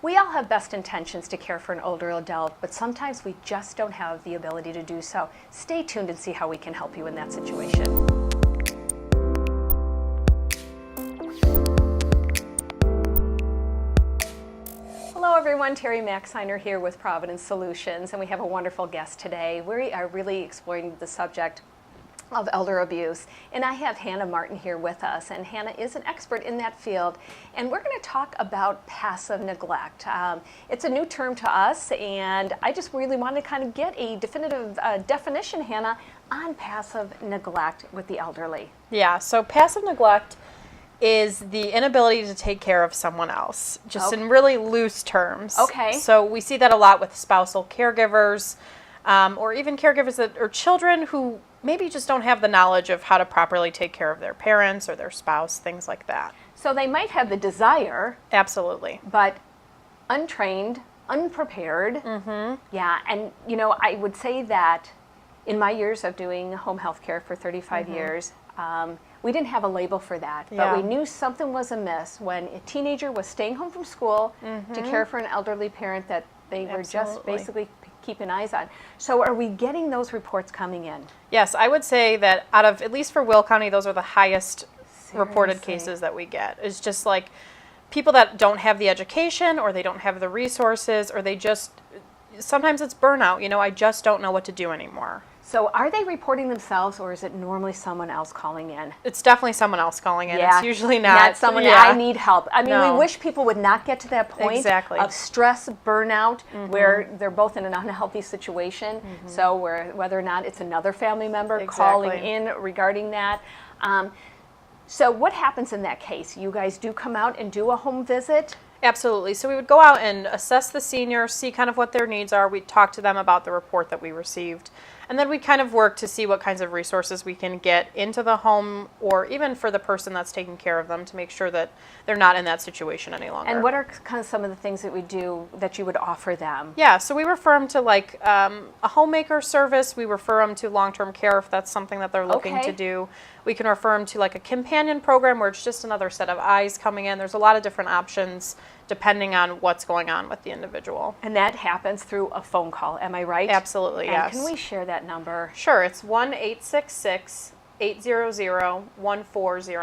We all have best intentions to care for an older adult, but sometimes we just don't have the ability to do so. Stay tuned and see how we can help you in that situation. Hello everyone, Terri Maxeiner here with Providence Solutions, and we have a wonderful guest today. We are really exploring the subject of elder abuse, and I have Hannah Martin here with us, and Hannah is an expert in that field, and we're going to talk about passive neglect. It's a new term to us, and I just really want to kind of get a definitive definition, Hannah, on passive neglect with the elderly. Yeah, so passive neglect is the inability to take care of someone else, just in really loose terms. Okay. So we see that a lot with spousal caregivers, or even caregivers that are children who maybe just don't have the knowledge of how to properly take care of their parents or their spouse, things like that. So they might have the desire. Absolutely. But untrained, unprepared. Mm-hmm. Yeah, and you know, I would say that in my years of doing home health care for 35 years, we didn't have a label for that, but we knew something was amiss when a teenager was staying home from school to care for an elderly parent that they were just basically keeping eyes on. So are we getting those reports coming in? Yes, I would say that out of, at least for Will County, those are the highest reported cases that we get. It's just like people that don't have the education, or they don't have the resources, or they just, sometimes it's burnout, you know, I just don't know what to do anymore. So are they reporting themselves, or is it normally someone else calling in? It's definitely someone else calling in. Yeah. It's usually not someone, I need help. I mean, No. we wish people would not get to that point of stress, burnout, where they're both in an unhealthy situation. So whether or not it's another family member calling in regarding that. So what happens in that case? You guys do come out and do a home visit? Absolutely. So we would go out and assess the senior, see kind of what their needs are. We'd talk to them about the report that we received. And then we kind of work to see what kinds of resources we can get into the home, or even for the person that's taking care of them, to make sure that they're not in that situation any longer. And what are kind of some of the things that we do that you would offer them? Yeah, so we refer them to like a homemaker service. We refer them to long-term care if that's something that they're looking to do. We can refer them to like a companion program where it's just another set of eyes coming in. There's a lot of different options depending on what's going on with the individual. And that happens through a phone call, am I right? Absolutely, and yes. Can we share that number? Sure, it's 1-866-800-1409. Oh, thank you.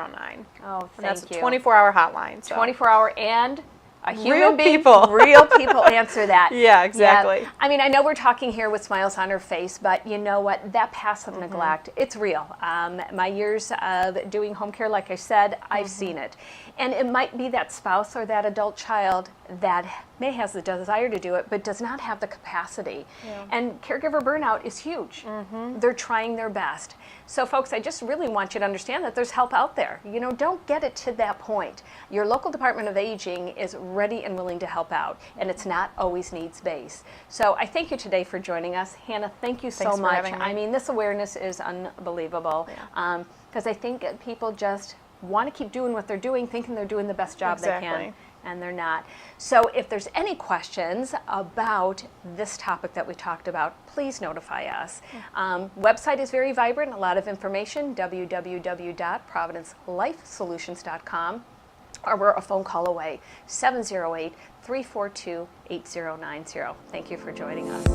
And that's a 24-hour hotline. So. 24-hour, and a human real being, people. real people answer that. Yeah, exactly. Yeah. I mean, I know we're talking here with smiles on our face, but you know what? That passive neglect, it's real. My years of doing home care, like I said, I've seen it. And it might be that spouse or that adult child that may has the desire to do it, but does not have the capacity. Yeah. And caregiver burnout is huge. They're trying their best. So folks, I just really want you to understand that there's help out there. You know, don't get it to that point. Your local Department of Aging is ready and willing to help out, and it's not always needs-based. So I thank you today for joining us. Hannah, thank you so much. I mean, this awareness is unbelievable, because I think people just want to keep doing what they're doing, thinking they're doing the best job they can, and they're not. So if there's any questions about this topic that we talked about, please notify us. Website is very vibrant, a lot of information, www.providencelifesolutions.com, or we're a phone call away, 708-342-8090. Thank you for joining us.